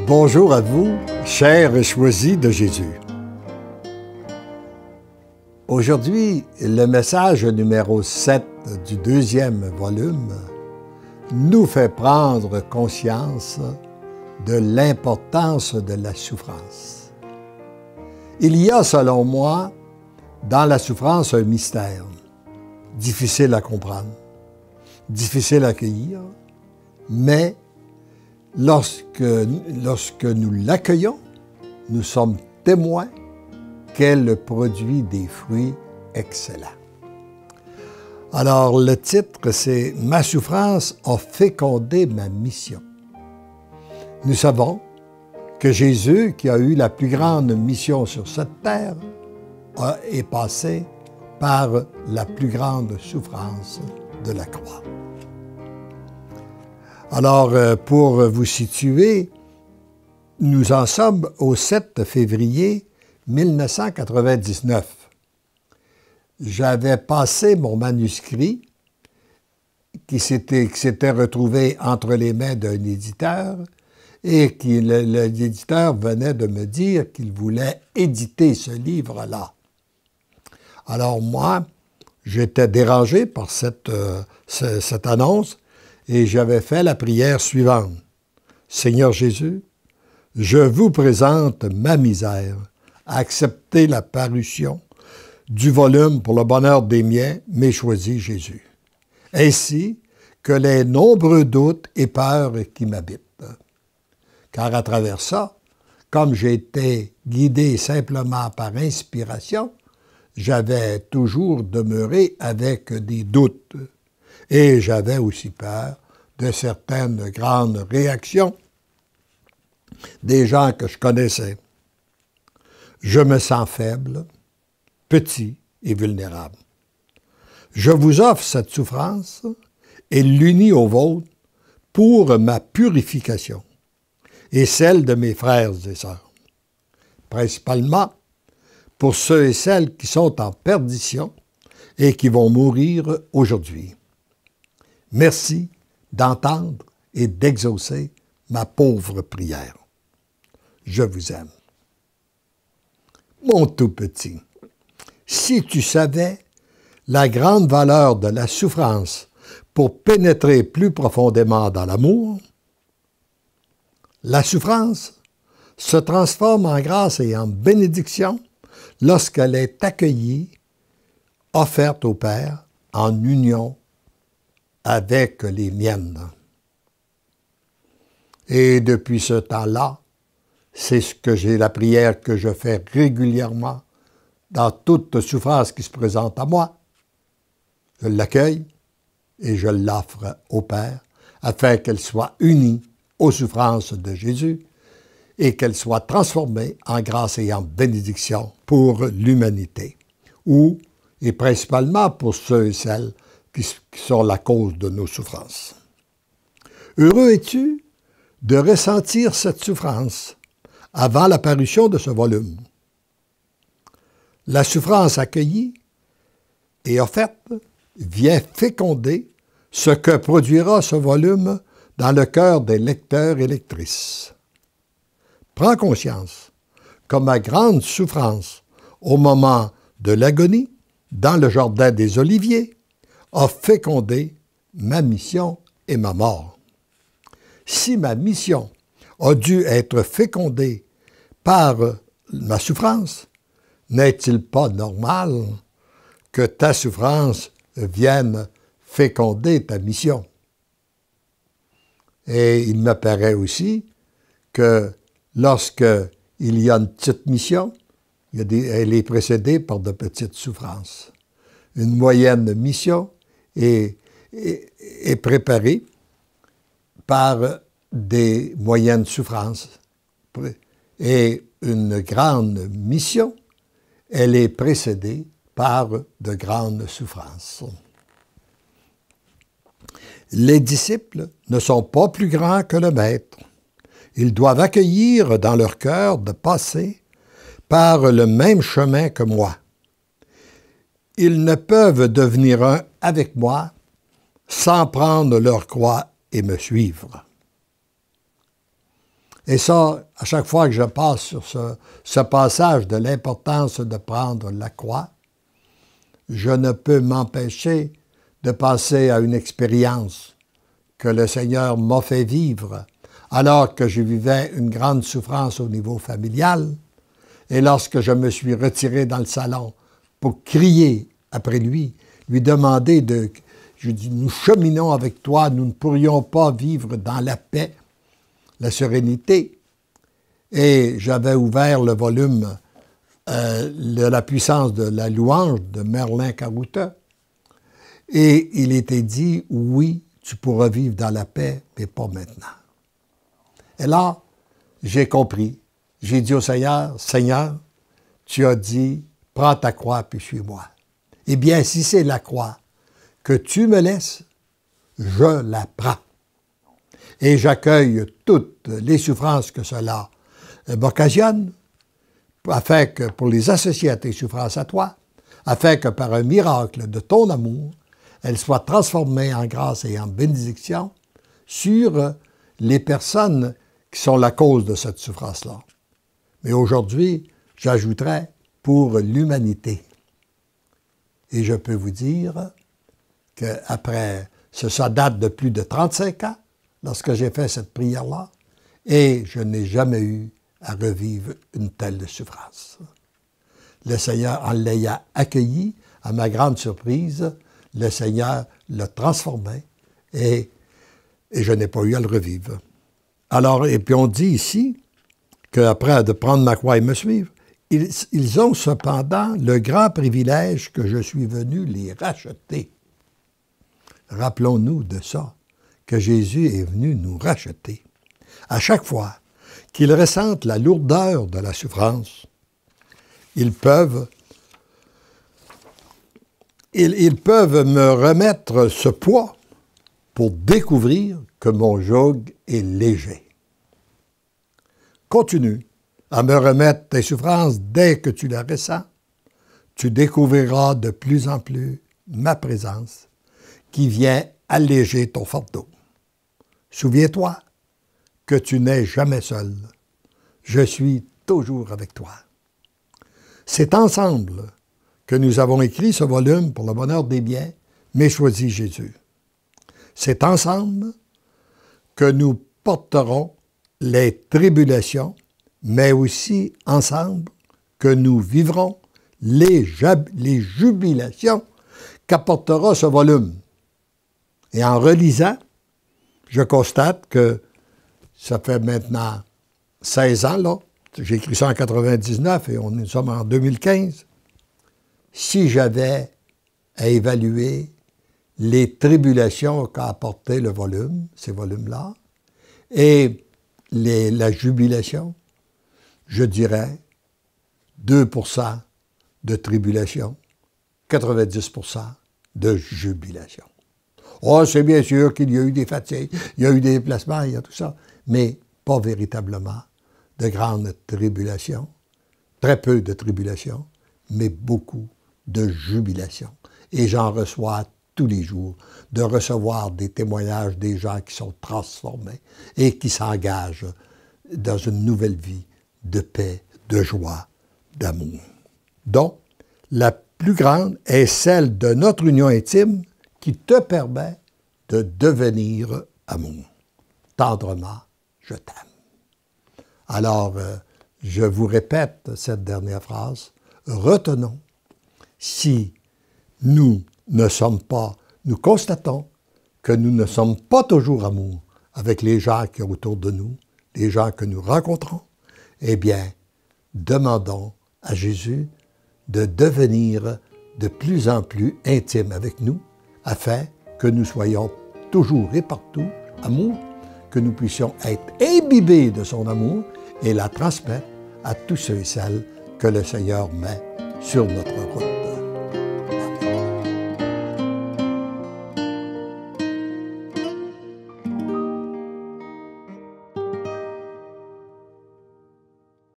Bonjour à vous, chers et choisis de Jésus. Aujourd'hui, le message numéro 7 du deuxième volume nous fait prendre conscience de l'importance de la souffrance. Il y a, selon moi, dans la souffrance un mystère, difficile à comprendre, difficile à accueillir, mais lorsque nous l'accueillons, nous sommes témoins qu'elle produit des fruits excellents. Alors, le titre, c'est « Ma souffrance a fécondé ma mission ». Nous savons que Jésus, qui a eu la plus grande mission sur cette terre, est passé par la plus grande souffrance de la croix. Alors, pour vous situer, nous en sommes au 7 février 1999. J'avais passé mon manuscrit qui s'était retrouvé entre les mains d'un éditeur et l'éditeur venait de me dire qu'il voulait éditer ce livre-là. Alors moi, j'étais dérangé par cette annonce et j'avais fait la prière suivante. « Seigneur Jésus, je vous présente ma misère. Acceptez la parution du volume pour le bonheur des miens, mais choisis Jésus. Ainsi que les nombreux doutes et peurs qui m'habitent. Car à travers ça, comme j'étais guidé simplement par inspiration, j'avais toujours demeuré avec des doutes. Et j'avais aussi peur de certaines grandes réactions des gens que je connaissais. Je me sens faible, petit et vulnérable. Je vous offre cette souffrance et l'unis au vôtre pour ma purification et celle de mes frères et sœurs, principalement pour ceux et celles qui sont en perdition et qui vont mourir aujourd'hui. Merci d'entendre et d'exaucer ma pauvre prière. Je vous aime. Mon tout petit, si tu savais la grande valeur de la souffrance pour pénétrer plus profondément dans l'amour, la souffrance se transforme en grâce et en bénédiction lorsqu'elle est accueillie, offerte au Père en union avec les miennes. Et depuis ce temps-là, c'est la prière que je fais régulièrement dans toute souffrance qui se présente à moi. Je l'accueille et je l'offre au Père afin qu'elle soit unie aux souffrances de Jésus et qu'elle soit transformée en grâce et en bénédiction pour l'humanité, et principalement pour ceux et celles qui sont la cause de nos souffrances. Heureux es-tu de ressentir cette souffrance avant l'apparition de ce volume. La souffrance accueillie et offerte vient féconder ce que produira ce volume dans le cœur des lecteurs et lectrices. Prends conscience que ma grande souffrance au moment de l'agonie dans le jardin des Oliviers a fécondé ma mission et ma mort. Si ma mission a dû être fécondée par ma souffrance, n'est-il pas normal que ta souffrance vienne féconder ta mission? Et il me paraît aussi que lorsqu'il y a une petite mission, elle est précédée par de petites souffrances. Une moyenne mission est préparée par des moyennes souffrances. Et une grande mission, elle est précédée par de grandes souffrances. Les disciples ne sont pas plus grands que le Maître. Ils doivent accueillir dans leur cœur de passer par le même chemin que moi. Ils ne peuvent devenir un avec moi sans prendre leur croix et me suivre. Et ça, à chaque fois que je passe sur ce passage de l'importance de prendre la croix, je ne peux m'empêcher de penser à une expérience que le Seigneur m'a fait vivre alors que je vivais une grande souffrance au niveau familial. Et lorsque je me suis retiré dans le salon pour crier après lui demander je dis, nous cheminons avec toi, nous ne pourrions pas vivre dans la paix, la sérénité. Et j'avais ouvert le volume de la puissance de la louange de Merlin Carouta. Et il était dit, oui, tu pourras vivre dans la paix, mais pas maintenant. Et là, j'ai compris. J'ai dit au Seigneur, Seigneur, tu as dit, prends ta croix puis suis-moi. Eh bien, si c'est la croix que tu me laisses, je la prends. Et j'accueille toutes les souffrances que cela m'occasionne, afin que, pour les associer à tes souffrances à toi, afin que par un miracle de ton amour, elles soient transformées en grâce et en bénédiction sur les personnes qui sont la cause de cette souffrance-là. Mais aujourd'hui, j'ajouterais pour l'humanité. Et je peux vous dire qu'après, ça date de plus de 35 ans, lorsque j'ai fait cette prière-là, et je n'ai jamais eu à revivre une telle souffrance. Le Seigneur, en l'ayant accueilli, à ma grande surprise, le Seigneur l'a transformé et je n'ai pas eu à le revivre. Alors, et puis on dit ici qu'après de prendre ma croix et me suivre, ils ont cependant le grand privilège que je suis venu les racheter. Rappelons-nous de ça, que Jésus est venu nous racheter. À chaque fois qu'ils ressentent la lourdeur de la souffrance, ils peuvent me remettre ce poids pour découvrir que mon joug est léger. Continue à me remettre tes souffrances dès que tu les ressens. Tu découvriras de plus en plus ma présence qui vient alléger ton fardeau. Souviens-toi que tu n'es jamais seul. Je suis toujours avec toi. C'est ensemble que nous avons écrit ce volume pour le bonheur des biens, mais choisis Jésus. C'est ensemble que nous porterons les tribulations, mais aussi ensemble que nous vivrons les jubilations qu'apportera ce volume. Et en relisant, je constate que ça fait maintenant 16 ans, là, j'ai écrit ça en 99 et nous sommes en 2015. Si j'avais à évaluer les tribulations qu'a apporté le volume, ces volumes-là, et la jubilation, je dirais 2% de tribulation, 90% de jubilation. Oh, c'est bien sûr qu'il y a eu des fatigues, il y a eu des déplacements, il y a tout ça, mais pas véritablement de grandes tribulations, très peu de tribulations, mais beaucoup de jubilation. Et j'en reçois tous les jours, de recevoir des témoignages des gens qui sont transformés et qui s'engagent dans une nouvelle vie de paix, de joie, d'amour. Donc, la plus grande est celle de notre union intime qui te permet de devenir amour. Tendrement, je t'aime. Alors, je vous répète cette dernière phrase. Retenons, si nous constatons que nous ne sommes pas toujours amour avec les gens qui sont autour de nous, les gens que nous rencontrons, eh bien, demandons à Jésus de devenir de plus en plus intime avec nous, afin que nous soyons toujours et partout amour, que nous puissions être imbibés de son amour et la transmettre à tous ceux et celles que le Seigneur met sur notre route.